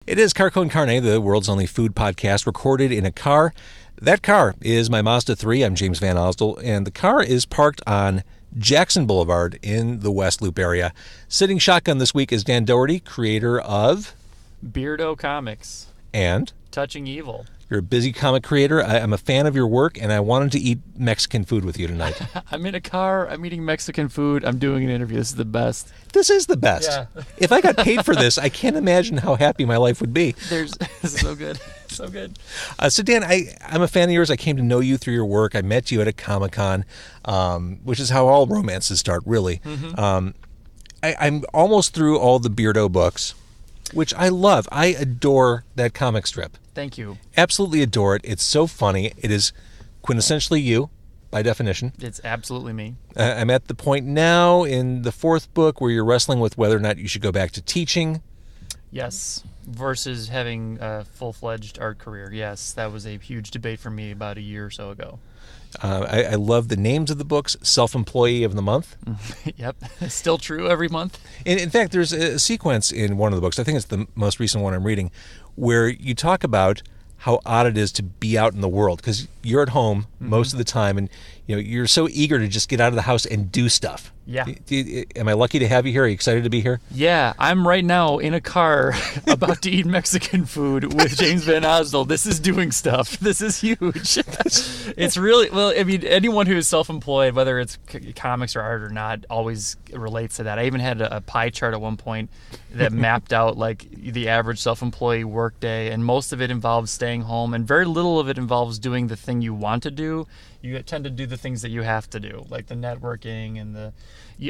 It is Car Con Carne, the world's only food podcast recorded in a car. That car is my Mazda 3. I'm James Van Osdol, and the car is parked on Jackson Boulevard in the West Loop area. Sitting shotgun this week is Dan Dougherty, creator of Beardo Comics and Touching Evil. You're a busy comic creator. I'm a fan of your work, and I wanted to eat Mexican food with you tonight. I'm in a car. I'm eating Mexican food. I'm doing an interview. This is the best. This is the best. Yeah. If I got paid for this, I can't imagine how happy my life would be. This is so good. So good. So, Dan, I'm a fan of yours. I came to know you through your work. I met you at a Comic-Con, which is how all romances start, really. Mm-hmm. I'm almost through all the Beardo books, which I love. I adore that comic strip. Thank you. Absolutely adore it. It's so funny. It is quintessentially you, by definition. It's absolutely me. I'm at the point now in the fourth book where you're wrestling with whether or not you should go back to teaching. Yes, versus having a full-fledged art career. Yes, that was a huge debate for me about a year or so ago. I love the names of the books. Self-Employee of the Month. Yep, it's still true every month. In fact, there's a sequence in one of the books, I think it's the most recent one I'm reading, where you talk about how odd it is to be out in the world, because you're at home most of the time, and you're so eager to just get out of the house and do stuff. Yeah. Am I lucky to have you here? Are you excited to be here? Yeah, I'm right now in a car about to eat Mexican food with James Van Osdol. This is doing stuff. This is huge. It's really, well, I mean, anyone who is self-employed, whether it's comics or art or not, always relates to that. I even had a pie chart at one point that mapped out like the average self-employee workday, and most of it involves staying home, and very little of it involves doing the thing you want to do. You tend to do the things that you have to do, like the networking and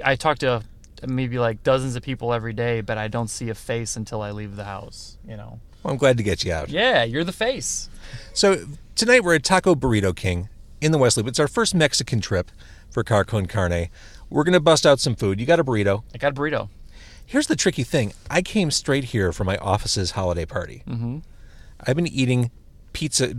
I talk to maybe like dozens of people every day, but I don't see a face until I leave the house, Well, I'm glad to get you out. Yeah, you're the face. So tonight we're at Taco Burrito King in the West Loop. It's our first Mexican trip for Car Con Carne. We're going to bust out some food. You got a burrito. I got a burrito. Here's the tricky thing. I came straight here for my office's holiday party. Mm-hmm. I've been eating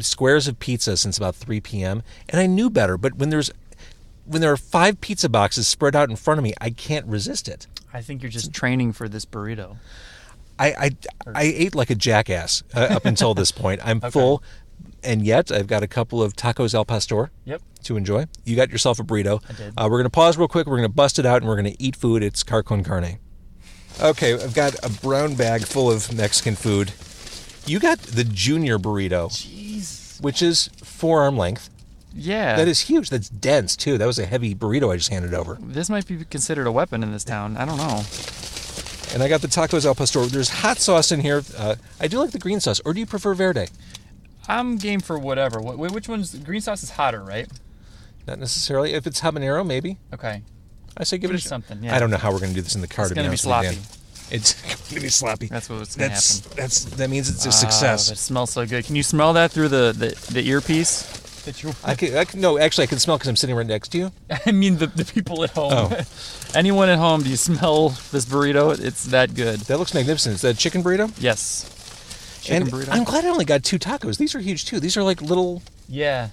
squares of pizza since about 3 p.m., and I knew better, but when there are 5 pizza boxes spread out in front of me, I can't resist it. I think you're just training for this burrito. I ate like a jackass up until this point. I'm full, and yet I've got a couple of tacos al pastor to enjoy. You got yourself a burrito. I did. We're going to pause real quick. We're going to bust it out, and we're going to eat food. It's Car Con Carne. Okay, I've got a brown bag full of Mexican food. You got the junior burrito, Jeez, which is forearm length. Yeah. That is huge. That's dense, too. That was a heavy burrito I just handed over. This might be considered a weapon in this town. I don't know. And I got the tacos al pastor. There's hot sauce in here. I do like the green sauce. Or do you prefer verde? I'm game for whatever. Which one's... Green sauce is hotter, right? Not necessarily. If it's habanero, maybe. Okay. I say give it something. Yeah. I don't know how we're going to do this in the car. It's going to be sloppy. It's going to be sloppy. That's what's going to happen. That means it's a success. That smells so good. Can you smell that through the earpiece? I can smell because I'm sitting right next to you. I mean the people at home. Oh. Anyone at home, do you smell this burrito? It's that good. That looks magnificent. Is that chicken burrito? Yes. Chicken burrito. I'm glad I only got 2 tacos. These are huge too. These are like little... Yeah,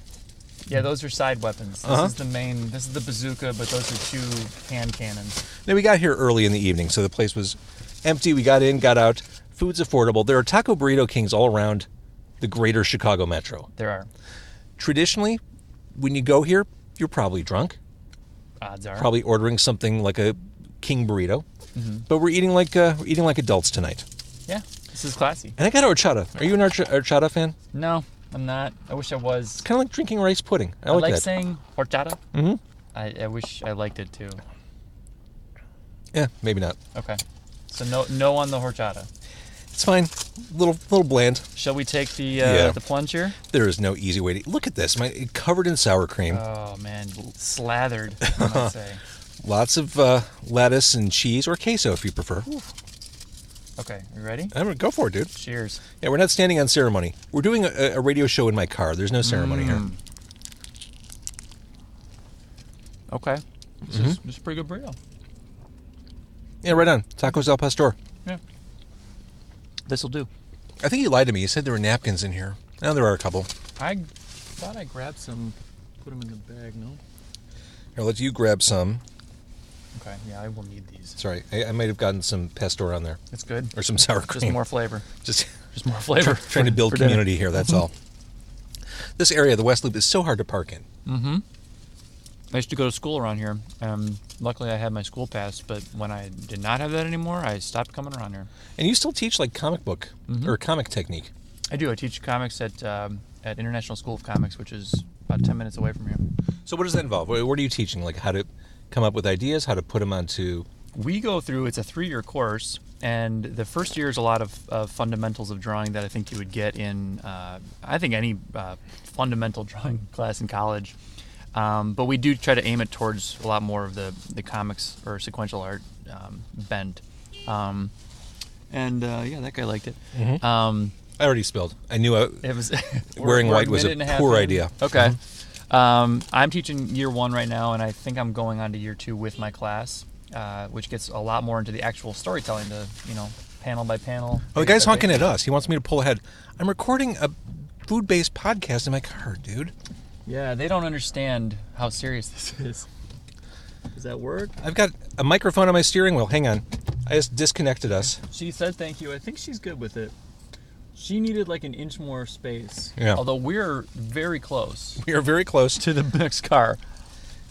those are side weapons. This is the main, this is the bazooka, but those are 2 hand cannons. Now, we got here early in the evening, so the place was empty. We got in, got out. Food's affordable. There are Taco Burrito Kings all around the greater Chicago metro. There are. Traditionally, when you go here, you're probably drunk. Odds are. Probably ordering something like a king burrito. Mm-hmm. But we're eating like adults tonight. Yeah, this is classy. And I got horchata. Are you an horchata fan? No, I'm not. I wish I was. It's kind of like drinking rice pudding. I like that. saying horchata. Mm-hmm. I wish I liked it too. Yeah, maybe not. Okay. So no on the horchata. It's fine. Little bland. Shall we take the plunge here? There is no easy way to... Look at this. Covered in sour cream. Oh, man. Slathered, I might say. Lots of lettuce and cheese, or queso if you prefer. Ooh. Okay, you ready? I'm gonna go for it, dude. Cheers. Yeah, we're not standing on ceremony. We're doing a radio show in my car. There's no ceremony here. Okay. This is a pretty good burrito. Yeah, right on. Tacos al pastor. Yeah. This'll do. I think you lied to me. You said there were napkins in here. Now there are a couple. I thought I grabbed some, put them in the bag, no? Here, I'll let you grab some. Okay, yeah, I will need these. Sorry, I might have gotten some pesto on there. It's good. Or some sour cream. Just more flavor. Just Just more flavor. Trying to build for dinner. community here, that's all. This area, the West Loop, is so hard to park in. Mm-hmm. I used to go to school around here. Luckily, I had my school pass, but when I did not have that anymore, I stopped coming around here. And you still teach like comic book or comic technique. I do. I teach comics at International School of Comics, which is about 10 minutes away from here. So what does that involve? What are you teaching? Like how to come up with ideas, how to put them onto... We go through, it's a 3-year course, and the first year is a lot of fundamentals of drawing that I think you would get in, I think, any fundamental drawing class in college. But we do try to aim it towards a lot more of the comics or sequential art bent. Yeah, that guy liked it. Mm-hmm. I already spilled. I knew it was wearing white was a poor idea. Okay. I'm teaching year 1 right now, and I think I'm going on to year 2 with my class, which gets a lot more into the actual storytelling, panel by panel. Oh, the guy's honking at us. He wants me to pull ahead. I'm recording a food-based podcast in my car, dude. Yeah, they don't understand how serious this is. Does that work? I've got a microphone on my steering wheel. Hang on. I just disconnected us. She said thank you. I think she's good with it. She needed like an inch more space. Yeah. Although we're very close. We are very close to the next car.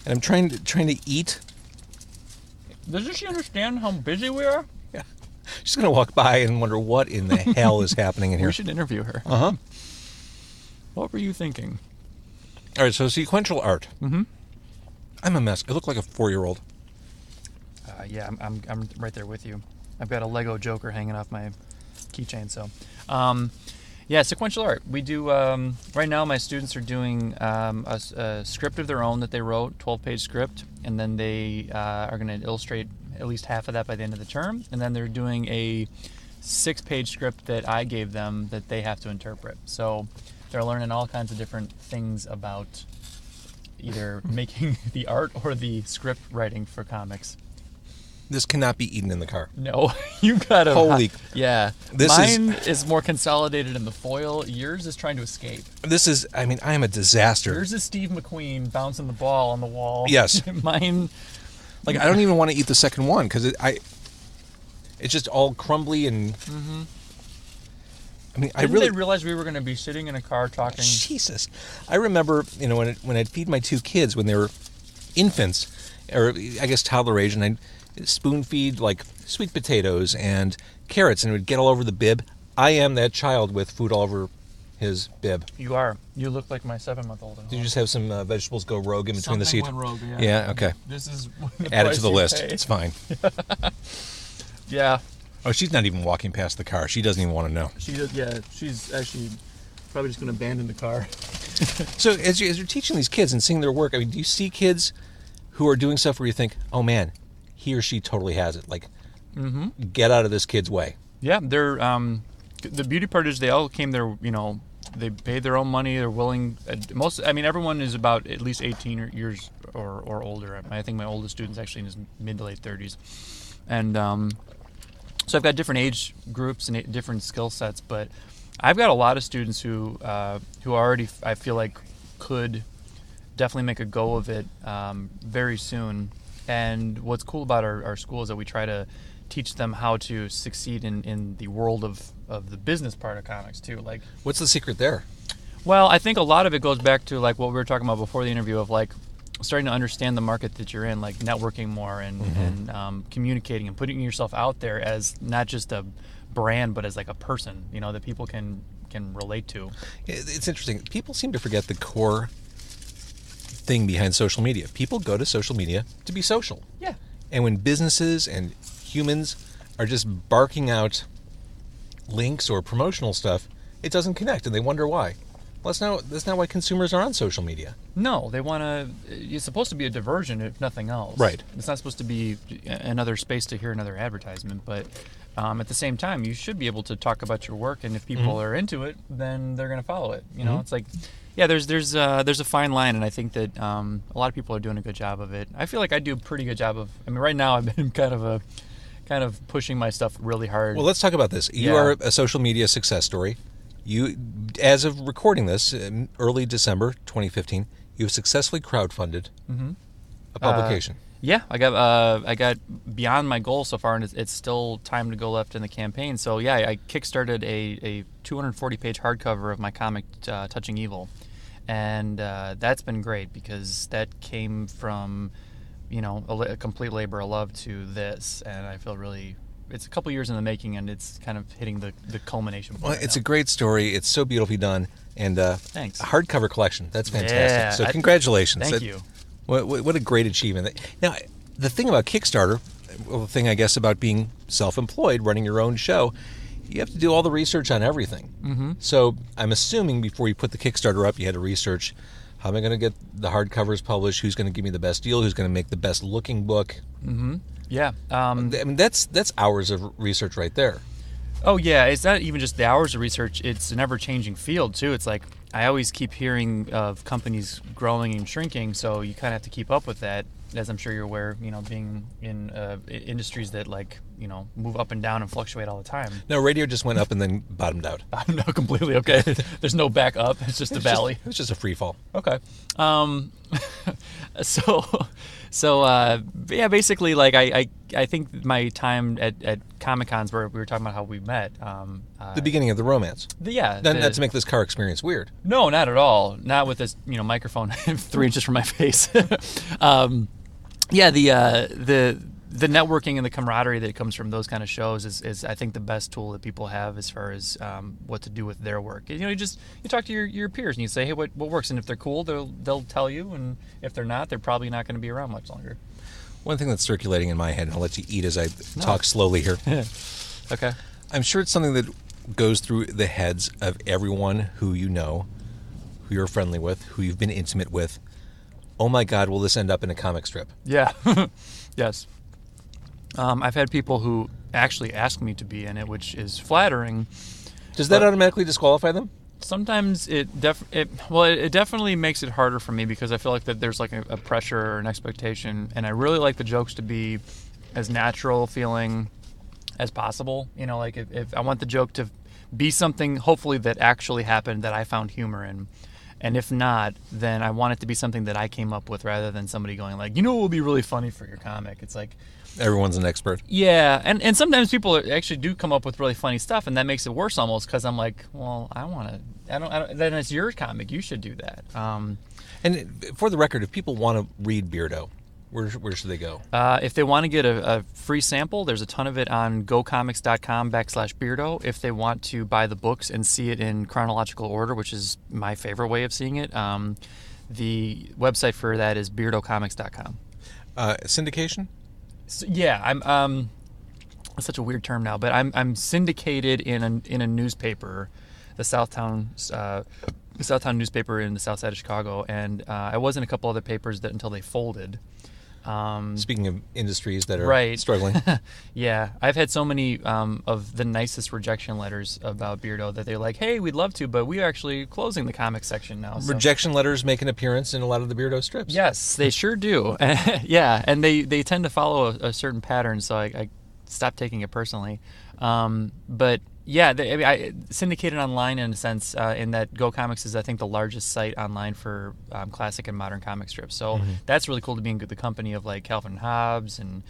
And I'm trying to eat. Doesn't she understand how busy we are? Yeah. She's going to walk by and wonder what in the hell is happening in here. We should interview her. Uh-huh. What were you thinking? All right, so sequential art. Mm-hmm. I'm a mess. I look like a 4-year-old. Yeah, I'm right there with you. I've got a Lego Joker hanging off my keychain. So, yeah, sequential art. We do right now. My students are doing a script of their own that they wrote, 12-page script, and then they are going to illustrate at least half of that by the end of the term, and then they're doing a 6-page script that I gave them that they have to interpret. So they're learning all kinds of different things about either making the art or the script writing for comics. This cannot be eaten in the car. No, you gotta. Holy. Yeah. Mine is more consolidated in the foil. Yours is trying to escape. This is, I am a disaster. Yours is Steve McQueen bouncing the ball on the wall. Yes. Mine. Like, I don't even want to eat the second one because it's just all crumbly and. Mm-hmm. I really didn't realize we were going to be sitting in a car talking. Jesus, I remember when I'd feed my 2 kids when they were infants, or I guess toddler age, and I'd spoon feed like sweet potatoes and carrots, and it would get all over the bib. I am that child with food all over his bib. You are. You look like my 7-month-old. Did you just have some vegetables go rogue in between the seats? Something went rogue, yeah. Okay. This is add it to the list. Pay. It's fine. Yeah. Oh, she's not even walking past the car. She doesn't even want to know. She does. Yeah, she's actually probably just going to abandon the car. So as you're teaching these kids and seeing their work, do you see kids who are doing stuff where you think, oh man, he or she totally has it? Like, get out of this kid's way. Yeah, they're the beauty part is they all came there. They paid their own money. They're willing. Everyone is about at least 18 years or older. I think my oldest student's actually in his mid to late 30s, and so I've got different age groups and different skill sets. But I've got a lot of students who already I feel like could definitely make a go of it very soon. And what's cool about our school is that we try to teach them how to succeed in the world of the business part of comics too. Like, what's the secret there? Well, I think a lot of it goes back to like what we were talking about before the interview of like starting to understand the market that you're in, like networking more and communicating and putting yourself out there as not just a brand but as like a person, that people can relate to. It's interesting. People seem to forget the core thing behind social media. People go to social media to be social. Yeah. And when businesses and humans are just barking out links or promotional stuff, it doesn't connect, and they wonder why. Well, that's not why consumers are on social media. No, they want to. It's supposed to be a diversion, if nothing else. Right. It's not supposed to be another space to hear another advertisement, but at the same time, you should be able to talk about your work, and if people are into it, then they're going to follow it. It's like, yeah, there's a fine line, and I think that a lot of people are doing a good job of it. I feel like I do a pretty good job of. Right now I've been kind of pushing my stuff really hard. Well, let's talk about this. You are a social media success story. You, as of recording this, in early December 2015, you have successfully crowdfunded a publication. Yeah, I got beyond my goal so far, and it's still time to go left in the campaign. So yeah, I kickstarted a 240-page hardcover of my comic Touching Evil, and that's been great because that came from, a complete labor of love to this, and I feel really. It's a couple years in the making, and it's kind of hitting the culmination point. Well, it's a great story. It's so beautifully done, and thanks. A hardcover collection. That's fantastic. Yeah, So congratulations. Thank you. What a great achievement. Now, the thing about Kickstarter, well, the thing I guess about being self-employed, running your own show, you have to do all the research on everything. Mm-hmm. So I'm assuming before you put the Kickstarter up, you had to research, how am I going to get the hardcovers published? Who's going to give me the best deal? Who's going to make the best looking book? Mm-hmm. Yeah. I mean, that's hours of research right there. Oh, yeah. It's not even just the hours of research. It's an ever-changing field, too. It's like I always keep hearing of companies growing and shrinking, so you kind of have to keep up with that, as I'm sure you're aware, being in industries that, move up and down and fluctuate all the time. No, radio just went up and then bottomed out. No, completely. Okay. There's no back up. It's just a valley. It was just a free fall. Okay. Yeah, basically, I think my time at Comic Cons, where we were talking about how we met. The beginning of the romance. Not to make this car experience weird. No, not at all. Not with this, microphone 3 inches from my face. The networking and the camaraderie that comes from those kind of shows is I think the best tool that people have as far as what to do with their work. You talk to your peers and you say, hey, what works, and if they're cool, they'll tell you, and if they're not, they're probably not going to be around much longer. One thing that's circulating in my head, and I'll let you eat as I talk slowly here. Okay. I'm sure it's something that goes through the heads of everyone who you know, who you're friendly with, who you've been intimate with. Oh my God, will this end up in a comic strip? Yeah. Yes. I've had people who actually ask me to be in it, which is flattering. Does that automatically disqualify them? Sometimes it definitely makes it harder for me because I feel like that there's like a pressure or an expectation, and I really like the jokes to be as natural feeling as possible. If I want the joke to be something hopefully that actually happened that I found humor in. And if not, then I want it to be something that I came up with rather than somebody going like, what will be really funny for your comic? It's like... Everyone's an expert. Yeah, and sometimes people actually do come up with really funny stuff, and that makes it worse almost because I'm like, well, I don't, then it's your comic. You should do that. And for the record, if people want to read Beardo, where should they go? If they want to get a free sample, there's a ton of it on gocomics.com/Beardo. If they want to buy the books and see it in chronological order, which is my favorite way of seeing it, the website for that is beardocomics.com. Syndication? So, yeah, I'm. It's such a weird term now, but I'm syndicated in a newspaper, the Southtown newspaper in the South Side of Chicago, and I was in a couple other papers that until they folded. Speaking of industries that are struggling. Yeah. I've had so many of the nicest rejection letters about Beardo that they're like, hey, we'd love to, but we're actually closing the comic section now. So. Rejection letters make an appearance in a lot of the Beardo strips. Yes, they sure do. Yeah, and they tend to follow a certain pattern, so I stopped taking it personally. But... yeah, I syndicated online in a sense, in that Go Comics is, I think, the largest site online for classic and modern comic strips. So that's really cool to be in the company of like Calvin and Hobbes and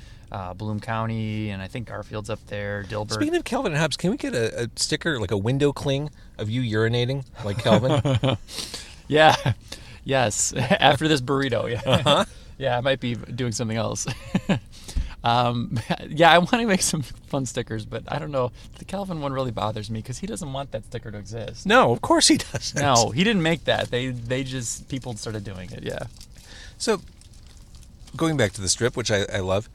Bloom County, and I think Garfield's up there, Dilbert. Speaking of Calvin and Hobbes, can we get a sticker, like a window cling of you urinating like Calvin? Yeah. Yes. After this burrito, yeah. Uh-huh. Yeah, I might be doing something else. Yeah, I want to make some fun stickers, but I don't know. The Calvin one really bothers me because he doesn't want that sticker to exist. No, of course he doesn't. No, he didn't make that. They just, people started doing it, yeah. So, going back to the strip, which I love,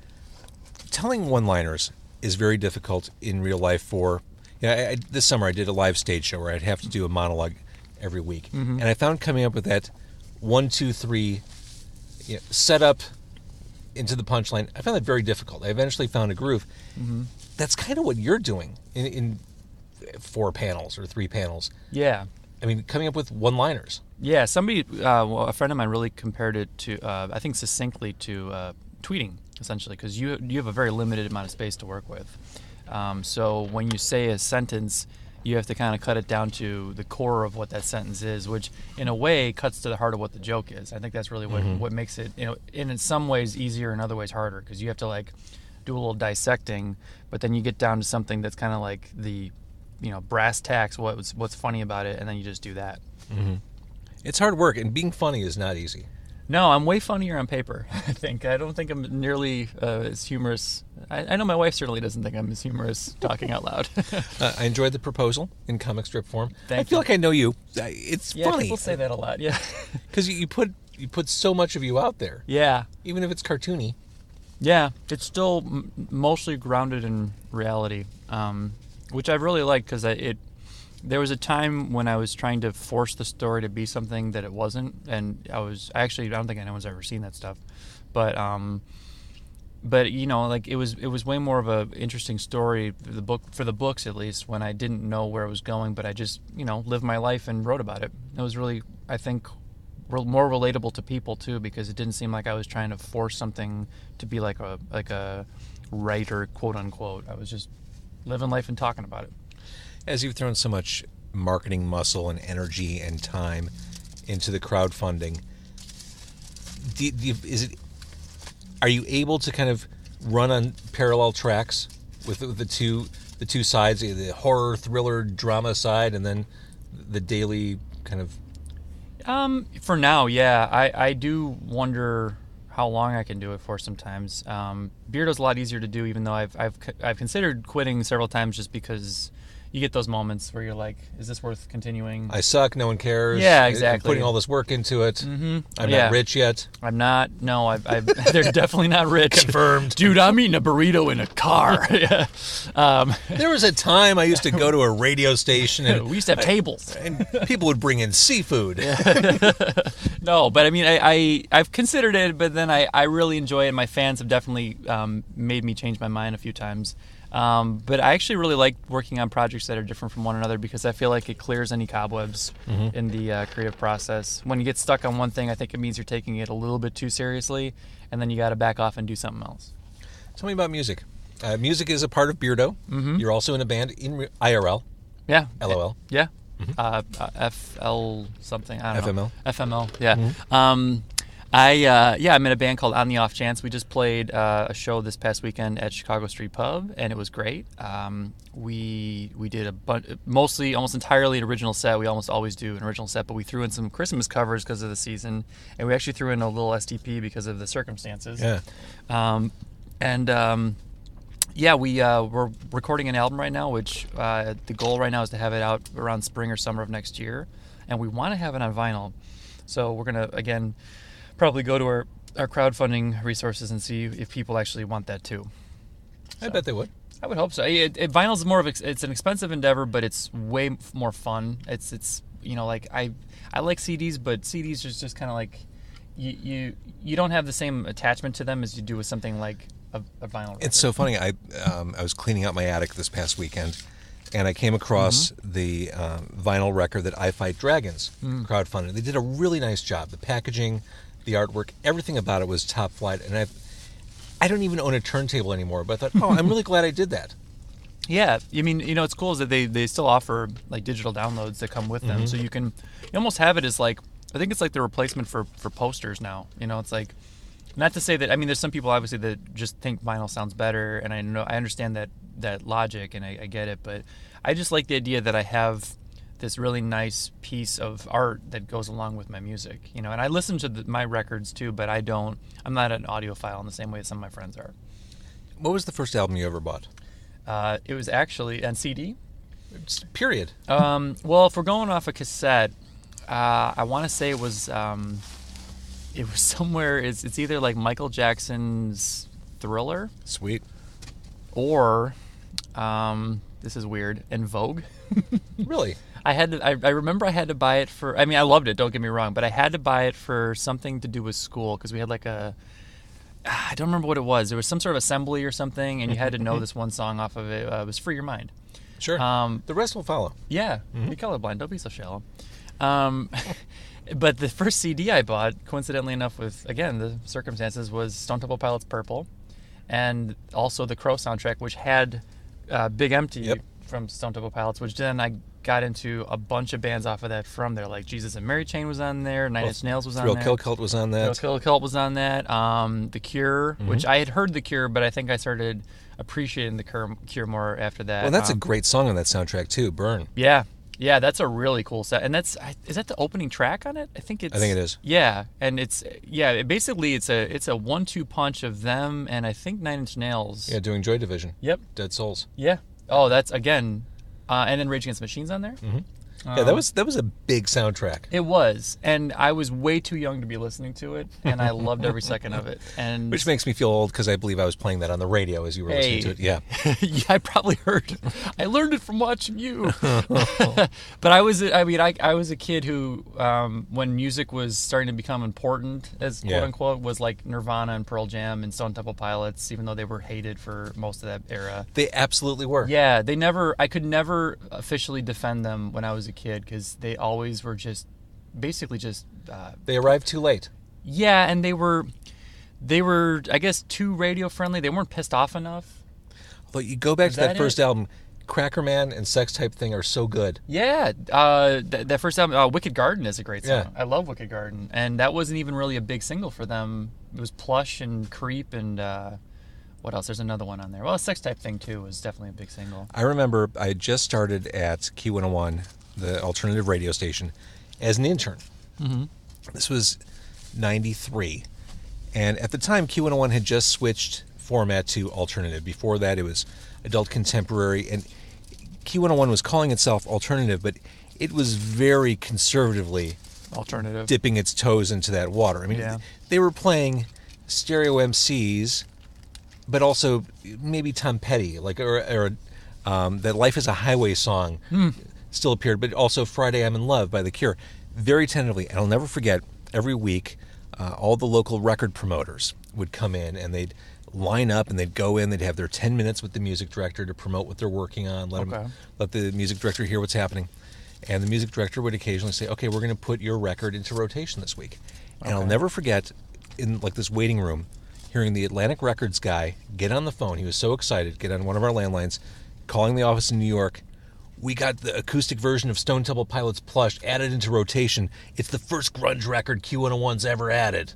telling one-liners is very difficult in real life for... this summer I did a live stage show where I'd have to do a monologue every week. Mm-hmm. And I found coming up with that 1, 2, 3 setup into the punchline, I found that very difficult. I eventually found a groove. Mm-hmm. That's kind of what you're doing in 4 panels or 3 panels. Yeah. I mean, coming up with one-liners. Yeah, somebody, a friend of mine really compared it to, I think succinctly to tweeting, essentially, because you have a very limited amount of space to work with. So when you say a sentence, you have to kind of cut it down to the core of what that sentence is, which in a way cuts to the heart of what the joke is. I think that's really what makes it, in some ways easier, in other ways harder, because you have to like do a little dissecting, but then you get down to something that's kind of like the, brass tacks, what's funny about it, and then you just do that. Mm-hmm. It's hard work, and being funny is not easy. No, I'm way funnier on paper, I think. I don't think I'm nearly as humorous. I know my wife certainly doesn't think I'm as humorous talking out loud. I enjoyed the proposal in comic strip form. Thank I feel you. like I know you. It's Yeah, funny. people say that a lot, yeah. Because you put so much of you out there. Yeah. Even if it's cartoony. Yeah, it's still mostly grounded in reality, which I really like, because there was a time when I was trying to force the story to be something that it wasn't, and I don't think anyone's ever seen that stuff, but like it was way more of a interesting story for the books, at least, when I didn't know where it was going, but I just lived my life and wrote about it. It was really, I think, more relatable to people too, because it didn't seem like I was trying to force something to be like a writer, quote unquote. I was just living life and talking about it. As you've thrown so much marketing muscle and energy and time into the crowdfunding, are you able to kind of run on parallel tracks with the two sides, the horror, thriller, drama side, and then the daily kind of? For now, yeah. I do wonder how long I can do it for sometimes. Beardo's a lot easier to do, even though I've considered quitting several times, just because you get those moments where you're like, is this worth continuing? I suck, no one cares. Yeah, exactly. I'm putting all this work into it. Mm-hmm. I'm not rich yet. I'm not. No, they're definitely not rich. Confirmed. Dude, I'm eating a burrito in a car. Yeah. There was a time I used to go to a radio station and we used to have tables. And people would bring in seafood. No, but I mean, I've considered it, but then I really enjoy it. My fans have definitely made me change my mind a few times. But I actually really like working on projects that are different from one another, because I feel like it clears any cobwebs in the creative process. When you get stuck on one thing, I think it means you're taking it a little bit too seriously, and then you got to back off and do something else. Tell me about music. Music is a part of Beardo. Mm-hmm. You're also in a band in IRL. Yeah. LOL. Yeah. Mm-hmm. FL something. I don't know. FML. Yeah. Mm-hmm. I'm in a band called On the Off Chance. We just played a show this past weekend at Chicago Street Pub, and it was great. We did almost entirely an original set. We almost always do an original set, but we threw in some Christmas covers because of the season, and we actually threw in a little STP because of the circumstances. Yeah. We're recording an album right now, which the goal right now is to have it out around spring or summer of next year, and we want to have it on vinyl. So we're gonna again probably go to our crowdfunding resources and see if people actually want that too. I bet they would. I would hope so. Vinyl's more of it's an expensive endeavor, but it's way more fun. It's like I like CDs, but CDs is just kind of like you don't have the same attachment to them as you do with something like a vinyl record. It's so funny. I was cleaning out my attic this past weekend, and I came across the vinyl record that I Fight Dragons crowdfunded. They did a really nice job. The packaging, the artwork, everything about it was top flight. And I don't even own a turntable anymore, but I thought, I'm really glad I did that. Yeah, I mean, it's cool is that they still offer like digital downloads that come with them, so you almost have it as like, I think it's like the replacement for posters now. It's like, not to say that, I mean, there's some people obviously that just think vinyl sounds better, and I understand that logic, and I get it, but I just like the idea that I have this really nice piece of art that goes along with my music, and I listen to my records too, but I'm not an audiophile in the same way that some of my friends are. What was the first album you ever bought? It was actually on CD. Period. Well, if we're going off a cassette, I want to say it was somewhere. It's either like Michael Jackson's Thriller. Sweet. Or, this is weird, En Vogue. Really? I remember I had to buy it for. I mean, I loved it. Don't get me wrong, but I had to buy it for something to do with school because we had like I don't remember what it was. There was some sort of assembly or something, and you had to know this one song off of it. It was Free Your Mind. Sure. The rest will follow. Yeah. Be colorblind. Don't be so shallow. But the first CD I bought, coincidentally enough, with again the circumstances, was Stone Temple Pilots' Purple, and also the Crow soundtrack, which had Big Empty from Stone Temple Pilots, which then I got into a bunch of bands off of that from there. Like Jesus and Mary Chain was on there, Nine Inch Nails was on there. Thrill Kill Cult was on that. Thrill Kill Cult was on that. The Cure, which I had heard The Cure, but I think I started appreciating The Cure more after that. Well, that's a great song on that soundtrack too, Burn. Yeah. Yeah, that's a really cool set, and is that the opening track on it? I think it is. Yeah, and it's basically it's a 1-2 punch of them and I think Nine Inch Nails. Yeah, doing Joy Division. Yep. Dead Souls. Yeah. Oh, that's again, and then Rage Against the Machine's on there. Mm-hmm. Yeah, that was a big soundtrack. It was, and I was way too young to be listening to it, and I loved every second of it. And which makes me feel old because I believe I was playing that on the radio as you were listening to it. Yeah, yeah, I probably heard. I learned it from watching you. But I was a kid who, when music was starting to become important, as quote unquote, was like Nirvana and Pearl Jam and Stone Temple Pilots, even though they were hated for most of that era. They absolutely were. Yeah, I could never officially defend them when I was a kid because they always were just basically just they arrived too late. Yeah, and they were I guess too radio friendly. They weren't pissed off enough. Although you go back to that first album, Cracker Man and Sex Type Thing are so good. Yeah, that first album, Wicked Garden, is a great song. Yeah. I love Wicked Garden, and that wasn't even really a big single for them. It was Plush and Creep and what else? There's another one on there. Well, Sex Type Thing too was definitely a big single. I remember I had just started at Key 101, the alternative radio station, as an intern. Mm-hmm. This was 93. And at the time, Key 101 had just switched format to alternative. Before that, it was adult contemporary. And Key 101 was calling itself alternative, but it was very conservatively alternative, dipping its toes into that water. I mean, they were playing stereo MCs, but also maybe Tom Petty, or that Life is a Highway song still appeared, but also Friday I'm in Love by The Cure, very tentatively. And I'll never forget, every week, all the local record promoters would come in and they'd line up and they'd go in, they'd have their 10 minutes with the music director to promote what they're working on, let the music director hear what's happening. And the music director would occasionally say, okay, we're going to put your record into rotation this week. And I'll never forget, in like this waiting room, hearing the Atlantic Records guy get on the phone. He was so excited, get on one of our landlines, calling the office in New York. We got the acoustic version of Stone Temple Pilots Plush added into rotation. It's the first grunge record Q101's ever added.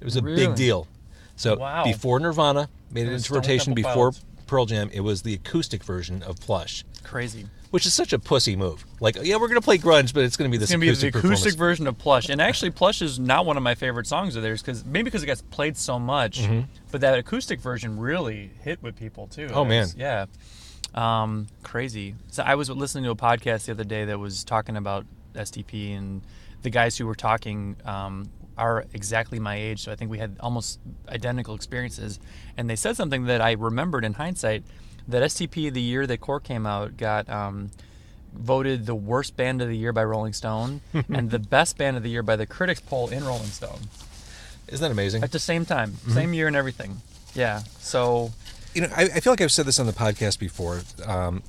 It was a big deal. So before Nirvana made it into rotation, before Pearl Jam, it was the acoustic version of Plush. Crazy. Which is such a pussy move. Like, yeah, we're going to play grunge, but it's going to be this acoustic performance. It's going to be the acoustic version of Plush. And actually, Plush is not one of my favorite songs of theirs, because it gets played so much. Mm-hmm. But that acoustic version really hit with people, too. Oh, man. Yeah. Crazy. So I was listening to a podcast the other day that was talking about STP, and the guys who were talking are exactly my age, so I think we had almost identical experiences. And they said something that I remembered in hindsight, that STP, the year that Core came out, got voted the worst band of the year by Rolling Stone and the best band of the year by the Critics Poll in Rolling Stone. Isn't that amazing? At the same time, same year and everything. Yeah, so... You know, I feel like I've said this on the podcast before. The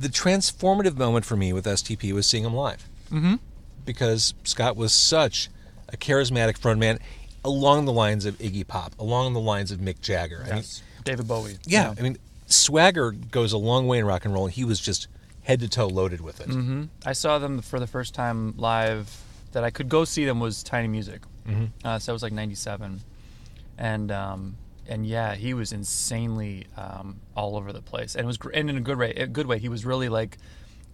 transformative moment for me with STP was seeing them live. Mm-hmm. Because Scott was such a charismatic frontman, along the lines of Iggy Pop, along the lines of Mick Jagger. Yes. I mean, David Bowie. Yeah, I mean, swagger goes a long way in rock and roll, and he was just head to toe loaded with it. Mm-hmm. I saw them for the first time live that I could go see them was Tiny Music. Mm-hmm. So it was like 97. And yeah, he was insanely all over the place, and it was and in a good way. He was really like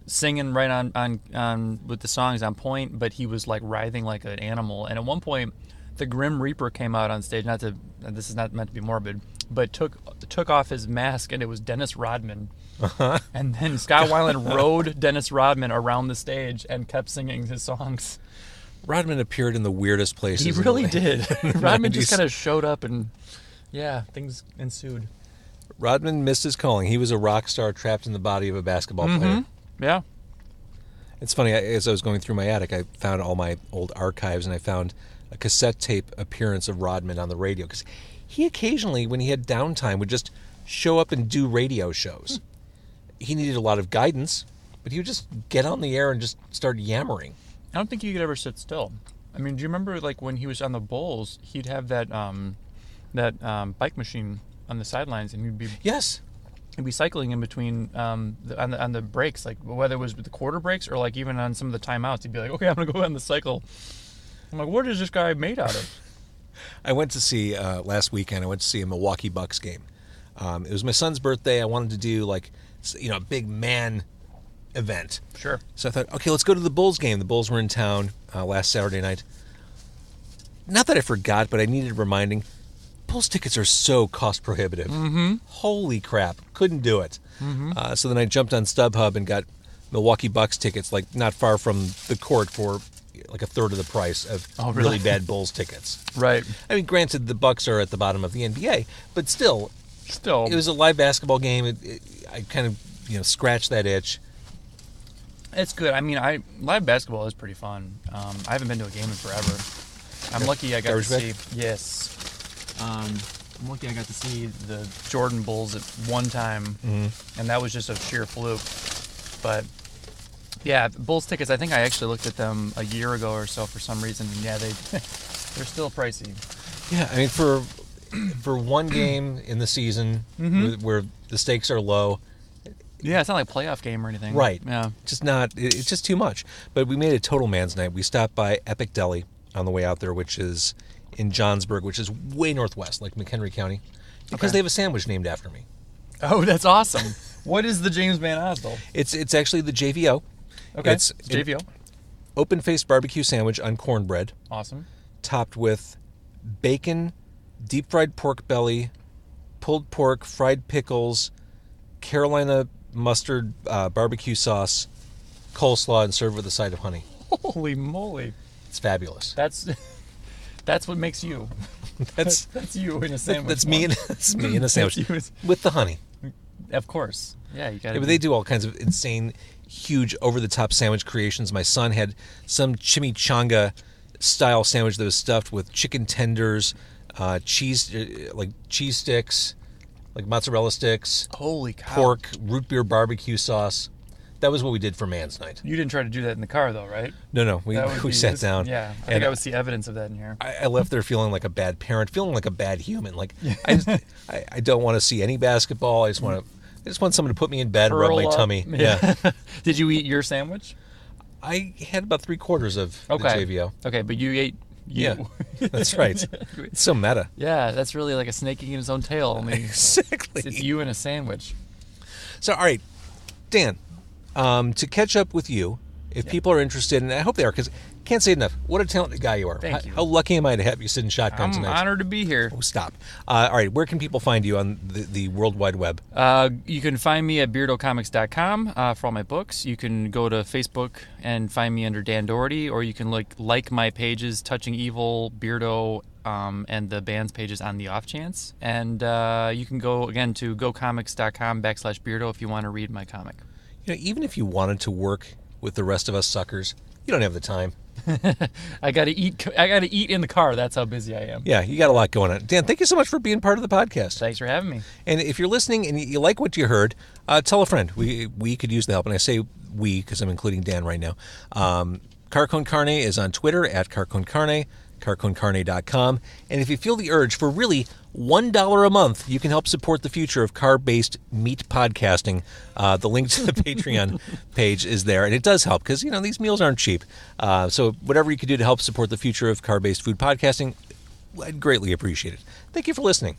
singing right on with the songs on point, but he was like writhing like an animal. And at one point, the Grim Reaper came out on stage. This is not meant to be morbid, but took off his mask, and it was Dennis Rodman. Uh-huh. And then Scott Weiland rode Dennis Rodman around the stage and kept singing his songs. Rodman appeared in the weirdest places. He really did. Rodman just kind of showed up and. Yeah, things ensued. Rodman missed his calling. He was a rock star trapped in the body of a basketball player. Yeah. It's funny, as I was going through my attic, I found all my old archives, and I found a cassette tape appearance of Rodman on the radio. Because he occasionally, when he had downtime, would just show up and do radio shows. He needed a lot of guidance, but he would just get on the air and just start yammering. I don't think he could ever sit still. I mean, do you remember like when he was on the Bulls, he'd have that bike machine on the sidelines, and he'd be... Yes. and be cycling in between on the breaks, like whether it was with the quarter breaks or like even on some of the timeouts. He'd be like, "Okay, I'm gonna go on the cycle." I'm like, "What is this guy made out of?" I went to see last weekend. I went to see a Milwaukee Bucks game. It was my son's birthday. I wanted to do like a big man event. Sure. So I thought, okay, let's go to the Bulls game. The Bulls were in town last Saturday night. Not that I forgot, but I needed reminding. Bulls tickets are so cost prohibitive. Mm-hmm. Holy crap. Couldn't do it. Mm-hmm. So then I jumped on StubHub and got Milwaukee Bucks tickets, like not far from the court for like a third of the price of really bad Bulls tickets. Right. I mean, granted, the Bucks are at the bottom of the NBA, but still, it was a live basketball game. I kind of, scratched that itch. It's good. I mean, live basketball is pretty fun. I haven't been to a game in forever. I'm lucky I got to see. Yes. I'm lucky I got to see the Jordan Bulls at one time, and that was just a sheer fluke. But yeah, Bulls tickets. I think I actually looked at them a year ago or so for some reason, and yeah, they're still pricey. Yeah, I mean for one game in the season where the stakes are low. Yeah, it's not like a playoff game or anything. Right. Yeah. It's just too much. But we made a total man's night. We stopped by Epic Deli on the way out there, which is in Johnsburg, which is way northwest, like McHenry County, because they have a sandwich named after me. Oh, that's awesome. What is the James Van Osdol? It's actually the JVO. Okay. It's JVO. Open-faced barbecue sandwich on cornbread. Awesome. Topped with bacon, deep-fried pork belly, pulled pork, fried pickles, Carolina mustard barbecue sauce, coleslaw, and served with a side of honey. Holy moly. It's fabulous. That's what makes you. That's you in a sandwich. That's me in a sandwich with the honey. Of course. Yeah, you got to. But they do all kinds of insane, huge, over-the-top sandwich creations. My son had some chimichanga style sandwich that was stuffed with chicken tenders, cheese sticks, like mozzarella sticks. Holy cow. Pork, root beer barbecue sauce. That was what we did for Man's Night. You didn't try to do that in the car, though, right? No. We sat down. Yeah, I think I would see evidence of that in here. I left there feeling like a bad parent, feeling like a bad human. Like I don't want to see any basketball. I just want someone to put me in bed and rub my tummy. Yeah. Did you eat your sandwich? I had about 3/4 of the JVO. Okay, but you ate. Yeah, that's right. It's so meta. Yeah, that's really like a snake eating his own tail. I mean, exactly. It's you in a sandwich. So, all right, Dan. To catch up with you, if people are interested, and I hope they are, because I can't say enough, what a talented guy you are. Thank you. How lucky am I to have you sitting shotgun tonight? I'm honored to be here. Oh, stop. All right, where can people find you on the World Wide Web? You can find me at beardocomics.com for all my books. You can go to Facebook and find me under Dan Dougherty, or you can like my pages, Touching Evil, Beardo, and the band's pages on the off chance. And you can go, again, to gocomics.com/Beardo if you want to read my comic. Even if you wanted to work with the rest of us suckers, you don't have the time. I got to eat in the car. That's how busy I am. Yeah, you got a lot going on. Dan, thank you so much for being part of the podcast. Thanks for having me. And if you're listening and you like what you heard, tell a friend. We could use the help. And I say we because I'm including Dan right now. Car Con Carne is on Twitter at Car Con Carne, carconcarne.com. And if you feel the urge for really $1 a month, you can help support the future of car-based meat podcasting. The link to the Patreon page is there, and it does help because these meals aren't cheap. So whatever you can do to help support the future of car-based food podcasting, I'd greatly appreciate it. Thank you for listening.